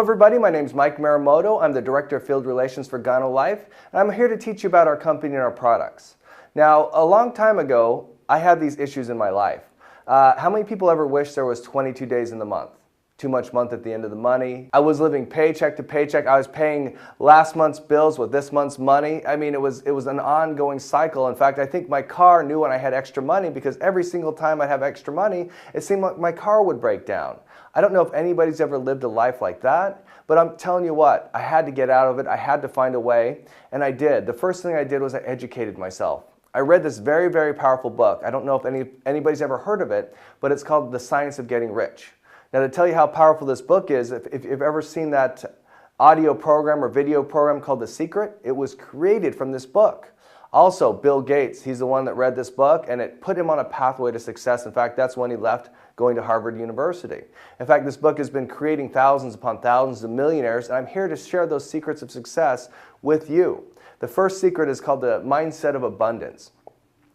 everybody, my name is Mike Marumoto. I'm the Director of Field Relations for GanoLife, and I'm here to teach you about our company and our products. Now, a long time ago, I had these issues in my life. How many people ever wish there was 22 days in the month? Too much month at the end of the money. I was living paycheck to paycheck. I was paying last month's bills with this month's money. I mean, it was an ongoing cycle. In fact, I think my car knew when I had extra money because every single time I'd have extra money, it seemed like my car would break down. I don't know if anybody's ever lived a life like that, but I'm telling you what, I had to get out of it. I had to find a way, and I did. The first thing I did was I educated myself. I read this very, very powerful book. I don't know if anybody's ever heard of it, but it's called The Science of Getting Rich. Now, to tell you how powerful this book is, if you've ever seen that audio program or video program called The Secret, it was created from this book. Also, Bill Gates, he's the one that read this book, and it put him on a pathway to success. In fact, that's when he left going to Harvard University. In fact, this book has been creating thousands upon thousands of millionaires, and I'm here to share those secrets of success with you. The first secret is called the mindset of abundance.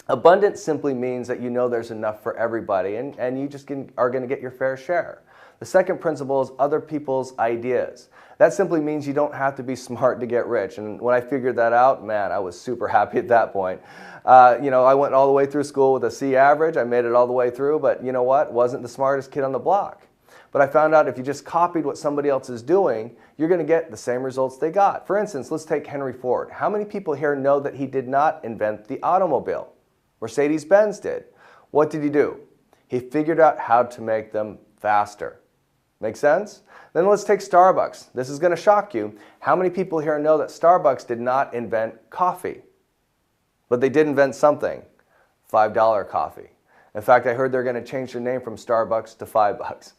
Abundance simply means that you know there's enough for everybody and you just are going to get your fair share. The second principle is other people's ideas. That simply means you don't have to be smart to get rich. And when I figured that out, man, I was super happy at that point. I went all the way through school with a C average. I made it all the way through, but you know what? Wasn't the smartest kid on the block. But I found out if you just copied what somebody else is doing, you're going to get the same results they got. For instance, let's take Henry Ford. How many people here know that he did not invent the automobile? Mercedes-Benz did. What did he do? He figured out how to make them faster. Make sense? Then let's take Starbucks. This is going to shock you. How many people here know that Starbucks did not invent coffee? But they did invent something. $5 coffee. In fact, I heard they're going to change their name from Starbucks to $5.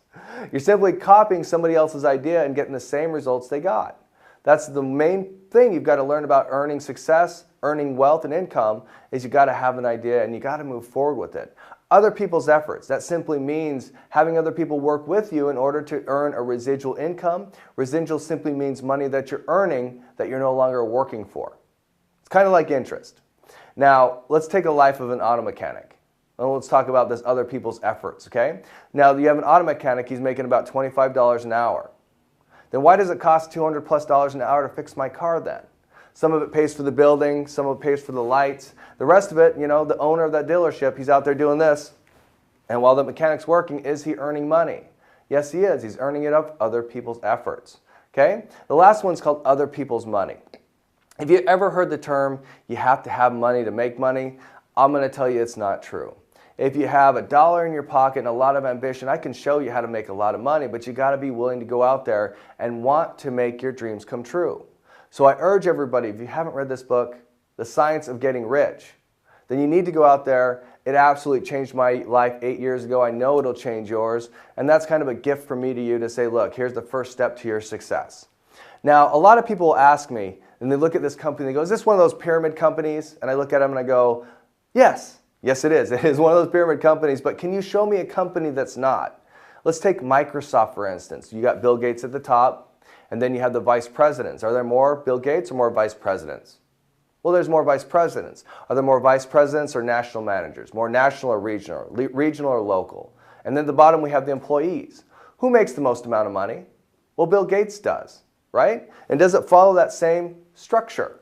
You're simply copying somebody else's idea and getting the same results they got. That's the main thing you've got to learn about earning success, earning wealth and income, is you got to have an idea and you got to move forward with it. Other people's efforts, that simply means having other people work with you in order to earn a residual income. Residual simply means money that you're earning that you're no longer working for. It's kind of like interest. Now, let's take a life of an auto mechanic. And let's talk about this other people's efforts, okay? Now, you have an auto mechanic, he's making about $25 an hour. Then why does it cost $200+ an hour to fix my car then? Some of it pays for the building, some of it pays for the lights. The rest of it, the owner of that dealership, he's out there doing this. And while the mechanic's working, is he earning money? Yes, he is. He's earning it up other people's efforts. Okay? The last one's called other people's money. If you ever heard the term, you have to have money to make money, I'm going to tell you it's not true. If you have $1 in your pocket and a lot of ambition, I can show you how to make a lot of money, but you got to be willing to go out there and want to make your dreams come true. So I urge everybody, if you haven't read this book, The Science of Getting Rich, then you need to go out there. It absolutely changed my life 8 years ago. I know it'll change yours. And that's kind of a gift from me to you to say, look, here's the first step to your success. Now, a lot of people will ask me, and they look at this company, they go, is this one of those pyramid companies? And I look at them and I go, yes. Yes, it is. It is one of those pyramid companies, but can you show me a company that's not? Let's take Microsoft, for instance. You got Bill Gates at the top, and then you have the vice presidents. Are there more Bill Gates or more vice presidents? Well, there's more vice presidents. Are there more vice presidents or national managers? More national or regional or local? And then at the bottom we have the employees. Who makes the most amount of money? Well, Bill Gates does, right? And does it follow that same structure?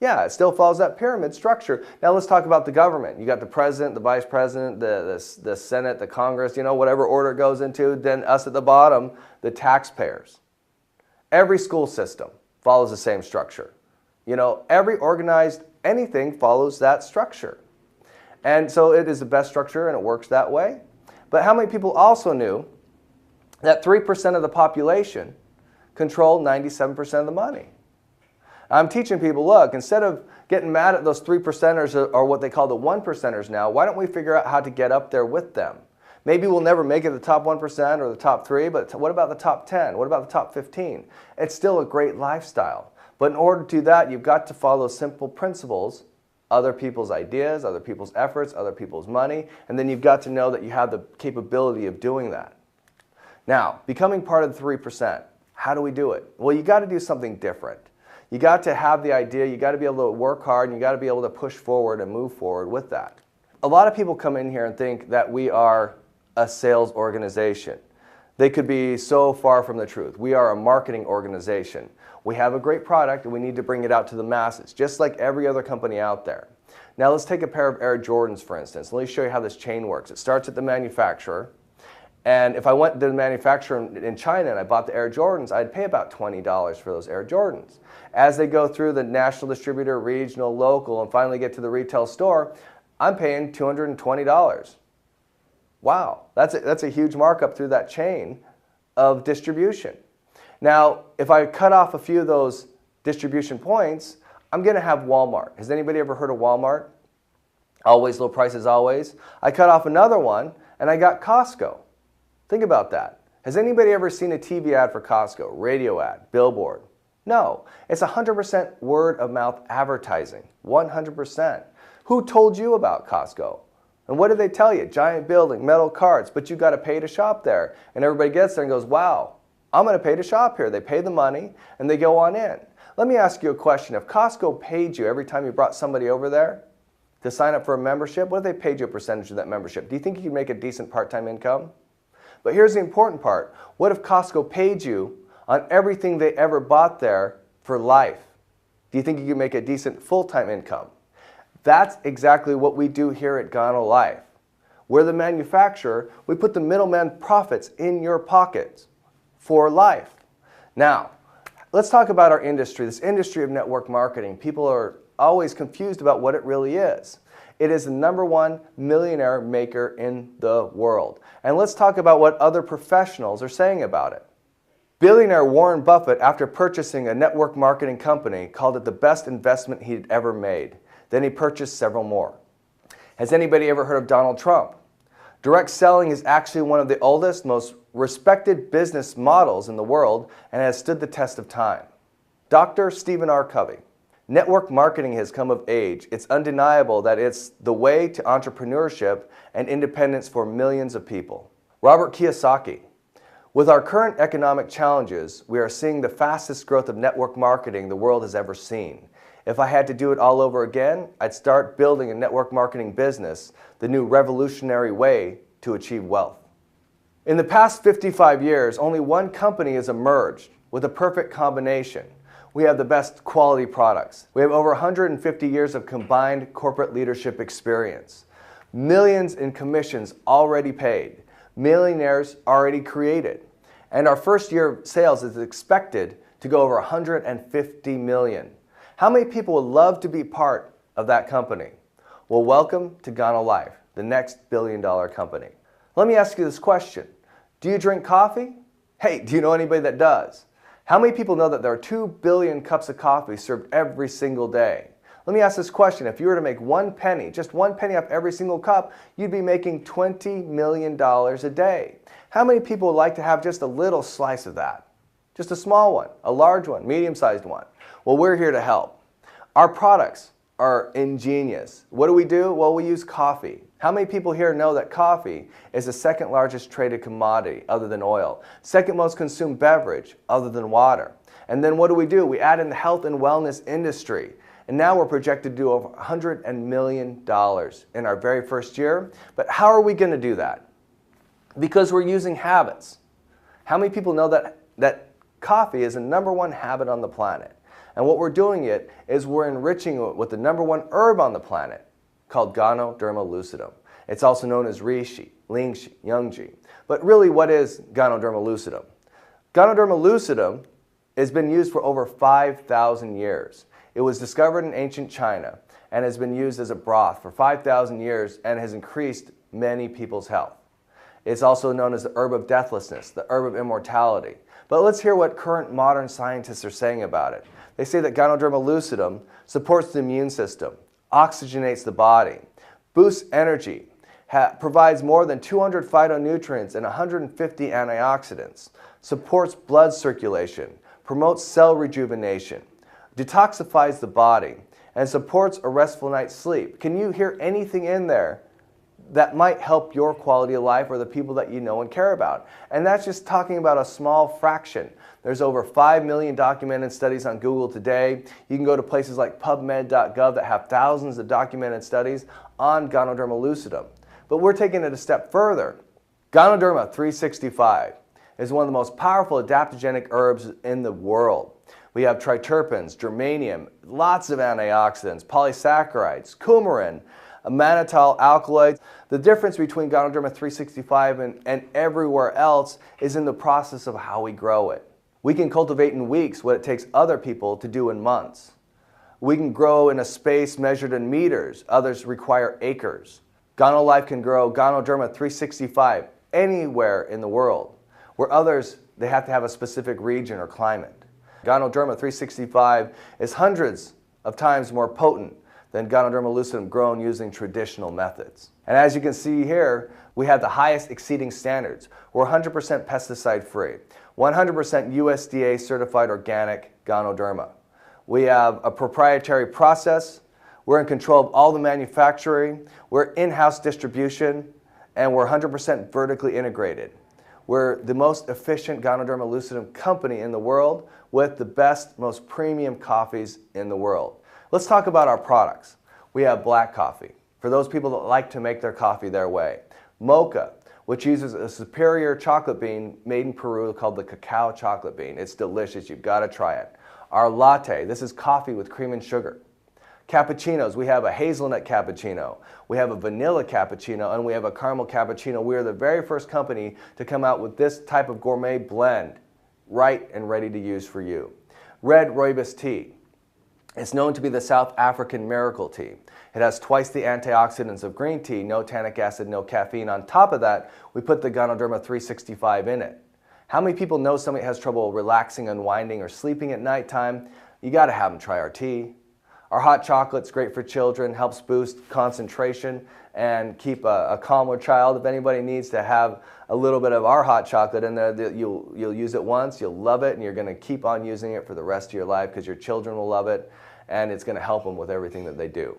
Yeah, it still follows that pyramid structure. Now let's talk about the government. You got the president, the vice president, the Senate, the Congress, whatever order it goes into. Then us at the bottom, the taxpayers. Every school system follows the same structure. Every organized anything follows that structure. And so it is the best structure and it works that way. But how many people also knew that 3% of the population control 97% of the money? I'm teaching people, look, instead of getting mad at those 3%ers or what they call the 1%ers now, why don't we figure out how to get up there with them? Maybe we'll never make it the top 1% or the top 3, but what about the top 10? What about the top 15? It's still a great lifestyle. But in order to do that, you've got to follow simple principles, other people's ideas, other people's efforts, other people's money, and then you've got to know that you have the capability of doing that. Now, becoming part of the 3%, how do we do it? Well, you got to do something different. You got to have the idea, you got to be able to work hard, and you got to be able to push forward and move forward with that. A lot of people come in here and think that we are a sales organization. They could be so far from the truth. We are a marketing organization. We have a great product and we need to bring it out to the masses, just like every other company out there. Now let's take a pair of Air Jordans, for instance. Let me show you how this chain works. It starts at the manufacturer. And if I went to the manufacturer in China and I bought the Air Jordans, I'd pay about $20 for those Air Jordans. As they go through the national distributor, regional, local, and finally get to the retail store, I'm paying $220. Wow, that's a huge markup through that chain of distribution. Now, if I cut off a few of those distribution points, I'm going to have Walmart. Has anybody ever heard of Walmart? Always low prices, always. I cut off another one and I got Costco. Think about that. Has anybody ever seen a TV ad for Costco, radio ad, billboard? No, it's 100% word of mouth advertising, 100%. Who told you about Costco? And what did they tell you? Giant building, metal carts, but you got to pay to shop there. And everybody gets there and goes, wow, I'm going to pay to shop here. They pay the money and they go on in. Let me ask you a question. If Costco paid you every time you brought somebody over there to sign up for a membership, what if they paid you a percentage of that membership? Do you think you could make a decent part-time income? But here's the important part. What if Costco paid you on everything they ever bought there for life? Do you think you could make a decent full-time income? That's exactly what we do here at GanoLife. We're the manufacturer. We put the middleman profits in your pockets for life. Now, let's talk about our industry, this industry of network marketing. People are always confused about what it really is. It is the #1 millionaire maker in the world. And let's talk about what other professionals are saying about it. Billionaire Warren Buffett, after purchasing a network marketing company, called it the best investment he'd ever made. Then he purchased several more. Has anybody ever heard of Donald Trump? Direct selling is actually one of the oldest, most respected business models in the world and has stood the test of time. Dr. Stephen R. Covey. Network marketing has come of age. It's undeniable that it's the way to entrepreneurship and independence for millions of people. Robert Kiyosaki. With our current economic challenges, we are seeing the fastest growth of network marketing the world has ever seen. If I had to do it all over again, I'd start building a network marketing business, the new revolutionary way to achieve wealth. In the past 55 years, only one company has emerged with a perfect combination. We have the best quality products. We have over 150 years of combined corporate leadership experience. Millions in commissions already paid. Millionaires already created. And our first year of sales is expected to go over 150 million. How many people would love to be part of that company? Well, welcome to GanoLife, the next billion-dollar company. Let me ask you this question. Do you drink coffee? Hey, do you know anybody that does? How many people know that there are 2 billion cups of coffee served every single day? Let me ask this question. If you were to make 1 penny, just 1 penny off every single cup, you'd be making $20 million a day. How many people would like to have just a little slice of that? Just a small one, a large one, medium-sized one. Well, we're here to help. Our products are ingenious. What do? Well, we use coffee. How many people here know that coffee is the second largest traded commodity other than oil? Second most consumed beverage other than water. And then what do? We add in the health and wellness industry. And now we're projected to do over $100 million in our very first year. But how are we going to do that? Because we're using habits. How many people know that coffee is the #1 habit on the planet? And what we're doing is we're enriching it with the #1 herb on the planet called Ganoderma lucidum. It's also known as reishi, lingshi, yangji. But really, what is Ganoderma lucidum? Ganoderma lucidum has been used for over 5,000 years. It was discovered in ancient China and has been used as a broth for 5,000 years and has increased many people's health. It's also known as the herb of deathlessness, the herb of immortality. But let's hear what current modern scientists are saying about it. They say that Ganoderma lucidum supports the immune system, oxygenates the body, boosts energy, provides more than 200 phytonutrients and 150 antioxidants, supports blood circulation, promotes cell rejuvenation, detoxifies the body, and supports a restful night's sleep. Can you hear anything in there that might help your quality of life or the people that you know and care about? And that's just talking about a small fraction. There's over 5 million documented studies on Google today. You can go to places like PubMed.gov that have thousands of documented studies on Ganoderma lucidum. But we're taking it a step further. Ganoderma 365 is one of the most powerful adaptogenic herbs in the world. We have triterpenes, germanium, lots of antioxidants, polysaccharides, coumarin, mannitol alkaloids. The difference between Ganoderma 365 and everywhere else is in the process of how we grow it. We can cultivate in weeks what it takes other people to do in months. We can grow in a space measured in meters. Others require acres. GanoLife can grow Ganoderma 365 anywhere in the world, where others, they have to have a specific region or climate. Ganoderma 365 is hundreds of times more potent than Ganoderma lucidum grown using traditional methods. And as you can see here, we have the highest exceeding standards. We're 100% pesticide free, 100% USDA certified organic Ganoderma. We have a proprietary process. We're in control of all the manufacturing. We're in-house distribution, and we're 100% vertically integrated. We're the most efficient Ganoderma lucidum company in the world with the best, most premium coffees in the world. Let's talk about our products. We have black coffee, for those people that like to make their coffee their way. Mocha, which uses a superior chocolate bean made in Peru called the cacao chocolate bean. It's delicious, you've got to try it. Our latte, this is coffee with cream and sugar. Cappuccinos, we have a hazelnut cappuccino, we have a vanilla cappuccino, and we have a caramel cappuccino. We are the very first company to come out with this type of gourmet blend, right and ready to use for you. Red rooibos tea. It's known to be the South African miracle tea. It has twice the antioxidants of green tea, no tannic acid, no caffeine. On top of that, we put the Ganoderma 365 in it. How many people know somebody has trouble relaxing, unwinding, or sleeping at nighttime? You got to have them try our tea. Our hot chocolate's great for children, helps boost concentration and keep a calmer child. If anybody needs to have a little bit of our hot chocolate in there, you'll use it once, you'll love it, and you're going to keep on using it for the rest of your life because your children will love it, and it's going to help them with everything that they do.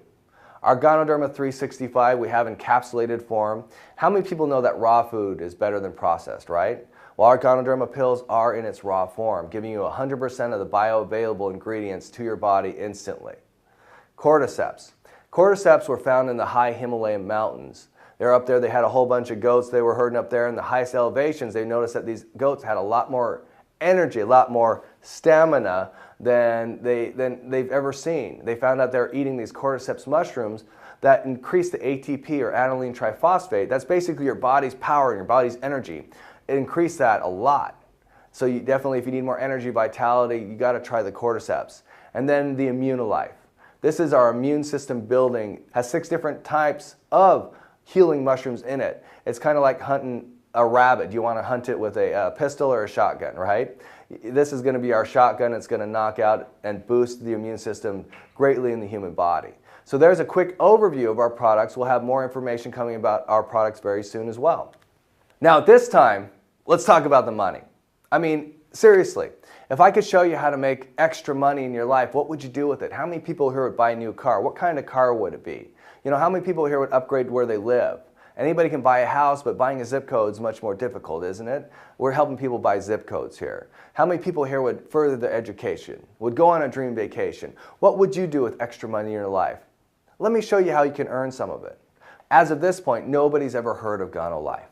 Our Ganoderma 365 we have encapsulated form. How many people know that raw food is better than processed, right? Well, our Ganoderma pills are in its raw form, giving you 100% of the bioavailable ingredients to your body instantly. Cordyceps. Cordyceps were found in the high Himalayan mountains. They're up there, they had a whole bunch of goats they were herding up there in the highest elevations. They noticed that these goats had a lot more energy, a lot more stamina than they've ever seen. They found out they're eating these cordyceps mushrooms that increase the ATP or aniline triphosphate. That's basically your body's power and your body's energy. It increased that a lot. So you definitely, if you need more energy, vitality, you got to try the cordyceps. And then the GanoLife. This is our immune system building, has 6 different types of healing mushrooms in it. It's kind of like hunting a rabbit. You want to hunt it with a pistol or a shotgun, right? This is going to be our shotgun. It's going to knock out and boost the immune system greatly in the human body. So there's a quick overview of our products. We'll have more information coming about our products very soon as well. Now at this time, let's talk about the money. I mean, seriously, if I could show you how to make extra money in your life, what would you do with it? How many people here would buy a new car? What kind of car would it be? You know, how many people here would upgrade where they live? Anybody can buy a house, but buying a zip code is much more difficult, isn't it? We're helping people buy zip codes here. How many people here would further their education, would go on a dream vacation? What would you do with extra money in your life? Let me show you how you can earn some of it. As of this point, nobody's ever heard of GanoLife.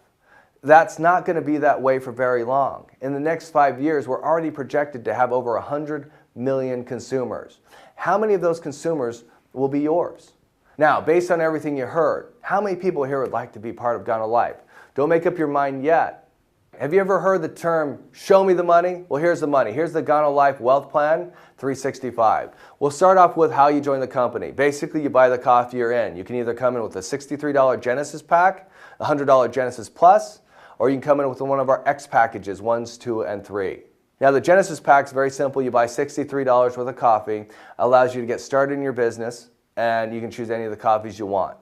That's not going to be that way for very long. In the next 5 years, we're already projected to have over 100 million consumers. How many of those consumers will be yours? Now, based on everything you heard, how many people here would like to be part of GanoLife? Don't make up your mind yet. Have you ever heard the term, show me the money? Well, here's the money. Here's the GanoLife Wealth Plan 365. We'll start off with how you join the company. Basically, you buy the coffee you're in. You can either come in with a $63 Genesis pack, a $100 Genesis Plus, or you can come in with one of our X packages, 1s, 2, and 3. Now the Genesis pack is very simple. You buy $63 worth of coffee, allows you to get started in your business, and you can choose any of the coffees you want.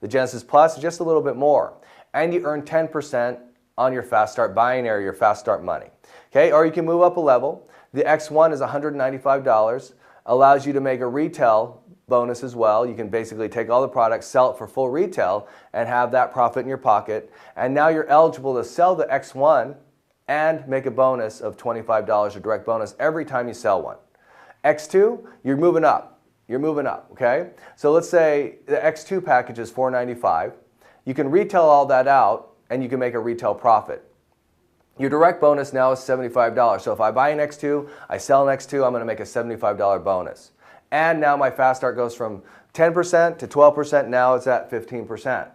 The Genesis Plus is just a little bit more, and you earn 10% on your Fast Start binary, your Fast Start money. Okay, or you can move up a level. The X1 is $195, allows you to make a retail bonus as well. You can basically take all the products, sell it for full retail, and have that profit in your pocket. And now you're eligible to sell the X1 and make a bonus of $25, a direct bonus every time you sell one. X2, you're moving up. You're moving up, okay? So let's say the X2 package is $495. You can retail all that out, and you can make a retail profit. Your direct bonus now is $75. So if I buy an X2, I sell an X2, I'm going to make a $75 bonus. And now my fast start goes from 10% to 12%, now it's at 15%.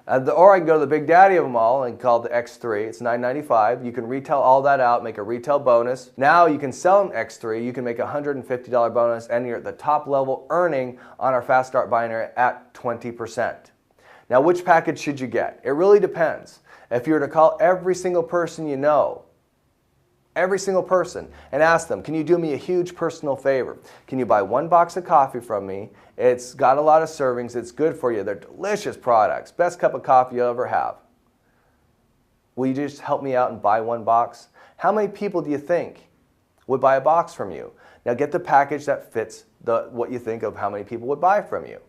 Or I can go to the big daddy of them all and call it the X3. It's $9.95. You can retail all that out, make a retail bonus. Now you can sell an X3. You can make a $150 bonus, and you're at the top level earning on our Fast Start binary at 20%. Now, which package should you get? It really depends. If you were to call every single person you know, every single person, and ask them, can you do me a huge personal favor? Can you buy one box of coffee from me? It's got a lot of servings. It's good for you. They're delicious products. Best cup of coffee you'll ever have. Will you just help me out and buy one box? How many people do you think would buy a box from you? Now get the package that fits what you think of how many people would buy from you.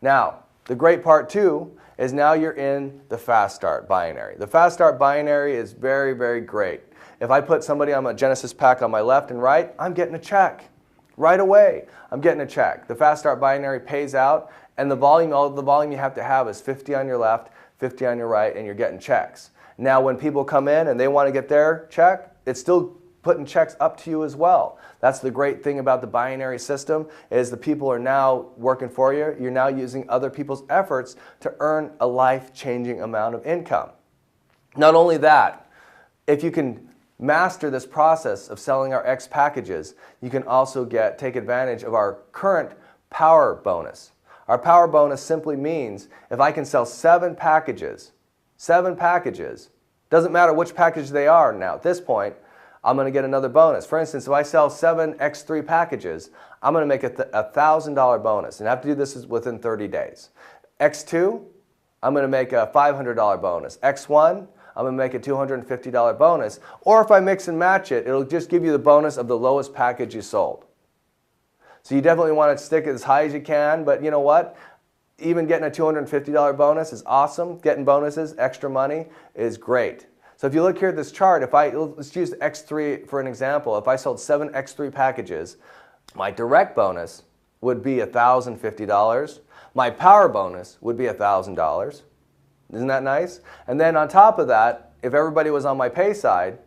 Now, the great part too is now you're in the Fast Start binary. The Fast Start binary is very, very great. If I put somebody on a Genesis pack on my left and right, I'm getting a check. Right away, I'm getting a check. The Fast Start binary pays out, and all the volume you have to have is 50 on your left, 50 on your right, and you're getting checks. Now when people come in and they want to get their check, it's still putting checks up to you as well. That's the great thing about the binary system, is the people are now working for you. You're now using other people's efforts to earn a life-changing amount of income. Not only that, if you can master this process of selling our X packages, you can also take advantage of our current power bonus. Our power bonus simply means if I can sell 7 packages, doesn't matter which package they are now at this point, I'm going to get another bonus. For instance, if I sell 7 X3 packages, I'm going to make a $1,000 bonus, and I have to do this within 30 days. X2, I'm going to make a $500 bonus. X1, I'm going to make a $250 bonus. Or if I mix and match it, it'll just give you the bonus of the lowest package you sold. So you definitely want to stick it as high as you can, but you know what? Even getting a $250 bonus is awesome. Getting bonuses, extra money, is great. So if you look here at this chart, let's use the X3 for an example. If I sold 7 X3 packages, my direct bonus would be $1,050. My power bonus would be $1,000. Isn't that nice? And then on top of that, if everybody was on my pay side,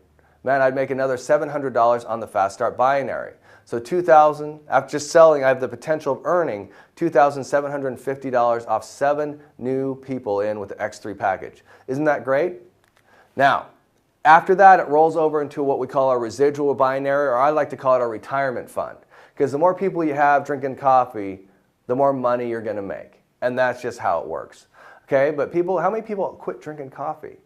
man, I'd make another $700 on the Fast Start binary. So $2,000, after just selling, I have the potential of earning $2,750 off 7 new people in with the X3 package. Isn't that great? Now, after that, it rolls over into what we call our residual binary, or I like to call it our retirement fund. Because the more people you have drinking coffee, the more money you're going to make. And that's just how it works. Okay, but how many people quit drinking coffee?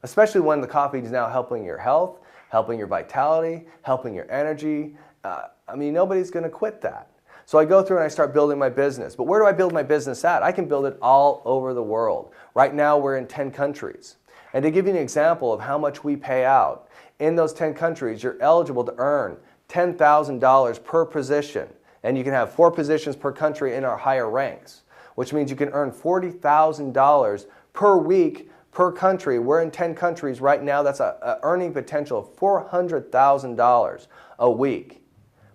Especially when the coffee is now helping your health, helping your vitality, helping your energy. I mean, nobody's going to quit that. So I go through and I start building my business. But where do I build my business at? I can build it all over the world. Right now, we're in 10 countries. And to give you an example of how much we pay out, in those 10 countries, you're eligible to earn $10,000 per position. And you can have 4 positions per country in our higher ranks, which means you can earn $40,000 per week per country. We're in 10 countries right now. That's an earning potential of $400,000 a week.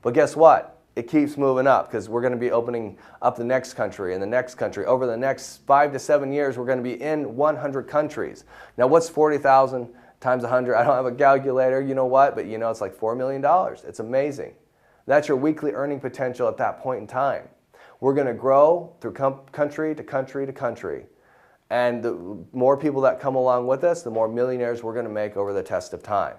But guess what? It keeps moving up because we're going to be opening up the next country and the next country. Over the next 5 to 7 years, we're going to be in 100 countries. Now, what's 40,000 times 100? I don't have a calculator, you know what? But you know, it's like $4 million. It's amazing. That's your weekly earning potential at that point in time. We're going to grow through country to country to country. And the more people that come along with us, the more millionaires we're going to make over the test of time.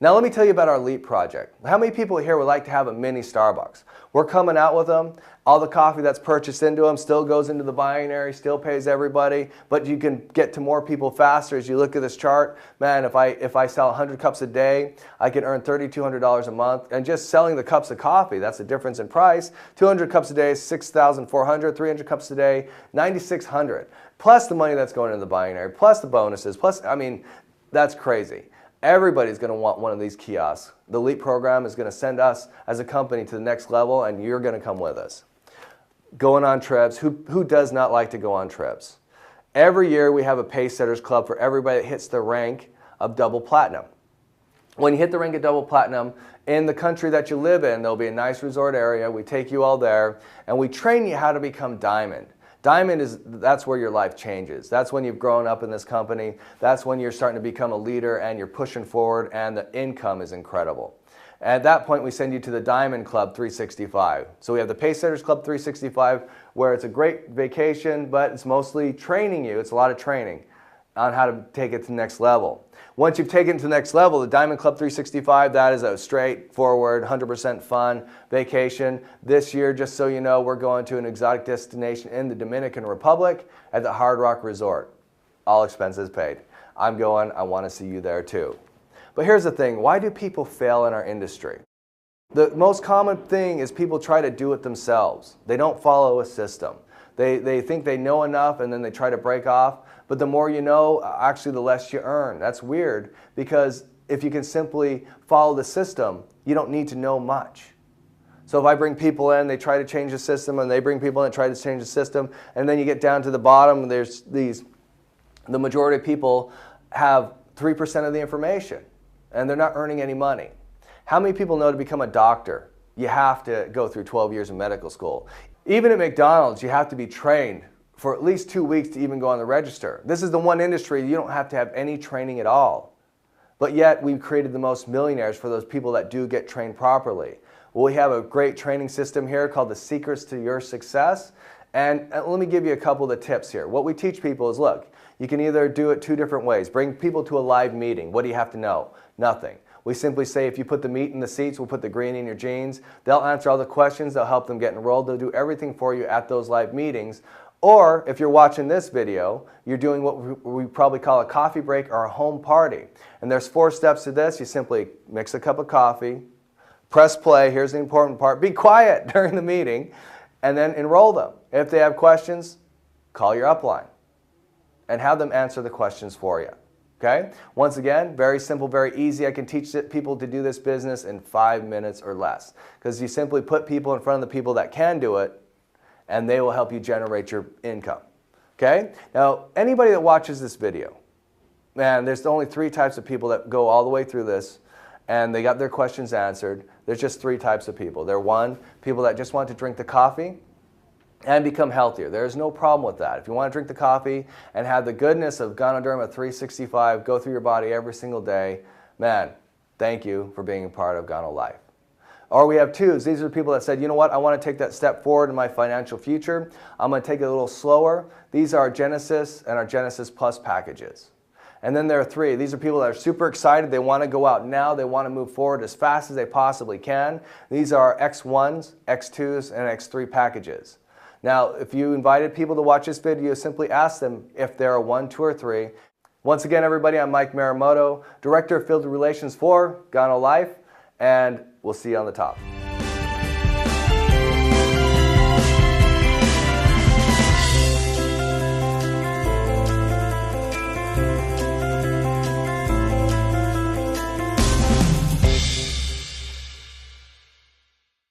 Now let me tell you about our LEAP project. How many people here would like to have a mini Starbucks? We're coming out with them. All the coffee that's purchased into them still goes into the binary, still pays everybody, but you can get to more people faster. As you look at this chart, man, if I sell 100 cups a day, I can earn $3,200 a month. And just selling the cups of coffee, that's the difference in price. 200 cups a day is $6,400, 300 cups a day, $9,600. Plus the money that's going into the binary, plus the bonuses, plus, I mean, that's crazy. Everybody's going to want one of these kiosks. The LEAP program is going to send us as a company to the next level, and you're going to come with us. Going on trips. Who does not like to go on trips? Every year we have a Pacesetters Club for everybody that hits the rank of double platinum. When you hit the rank of double platinum, in the country that you live in, there'll be a nice resort area. We take you all there, and we train you how to become diamond. Diamond that's where your life changes. That's when you've grown up in this company. That's when you're starting to become a leader and you're pushing forward and the income is incredible. At that point, we send you to the Diamond Club 365. So we have the Pacesetters Club 365, where it's a great vacation, but it's mostly training you. It's a lot of training on how to take it to the next level. Once you've taken it to the next level, the Diamond Club 365, that is a straightforward, 100% fun vacation. This year, just so you know, we're going to an exotic destination in the Dominican Republic at the Hard Rock Resort. All expenses paid. I'm going, I want to see you there too. But here's the thing, why do people fail in our industry? The most common thing is people try to do it themselves. They don't follow a system. They think they know enough and then they try to break off. But the more you know, actually the less you earn. That's weird, because if you can simply follow the system, you don't need to know much. So if I bring people in, they try to change the system, and they bring people in and try to change the system, and then you get down to the bottom, the majority of people have 3% of the information, and they're not earning any money. How many people know to become a doctor, you have to go through 12 years of medical school? Even at McDonald's, you have to be trained for at least 2 weeks to even go on the register. This is the one industry you don't have to have any training at all. But yet we've created the most millionaires for those people that do get trained properly. Well, we have a great training system here called the Secrets to Your Success. And let me give you a couple of the tips here. What we teach people is, look, you can either do it 2 different ways. Bring people to a live meeting. What do you have to know? Nothing. We simply say, if you put the meat in the seats, we'll put the green in your jeans. They'll answer all the questions. They'll help them get enrolled. They'll do everything for you at those live meetings. Or if you're watching this video, you're doing what we probably call a coffee break or a home party. And there's 4 steps to this. You simply mix a cup of coffee, press play. Here's the important part. Be quiet during the meeting, and then enroll them. If they have questions, call your upline and have them answer the questions for you. Okay? Once again, very simple, very easy. I can teach people to do this business in 5 minutes or less, because you simply put people in front of the people that can do it, and they will help you generate your income. Okay? Now, anybody that watches this video, man, there's only 3 types of people that go all the way through this, and they got their questions answered. There's just 3 types of people. They're 1, people that just want to drink the coffee and become healthier. There's no problem with that. If you want to drink the coffee and have the goodness of Ganoderma 365 go through your body every single day, man, thank you for being a part of GanoLife. Or we have 2s. These are people that said, you know what, I want to take that step forward in my financial future. I'm going to take it a little slower. These are our Genesis and our Genesis Plus packages. And then there are 3. These are people that are super excited. They want to go out now. They want to move forward as fast as they possibly can. These are X1s, X2s, and X3 packages. Now, if you invited people to watch this video, simply ask them if they're a 1, 2, or 3. Once again, everybody, I'm Mike Marumoto, Director of Field Relations for GanoLife, and we'll see you on the top.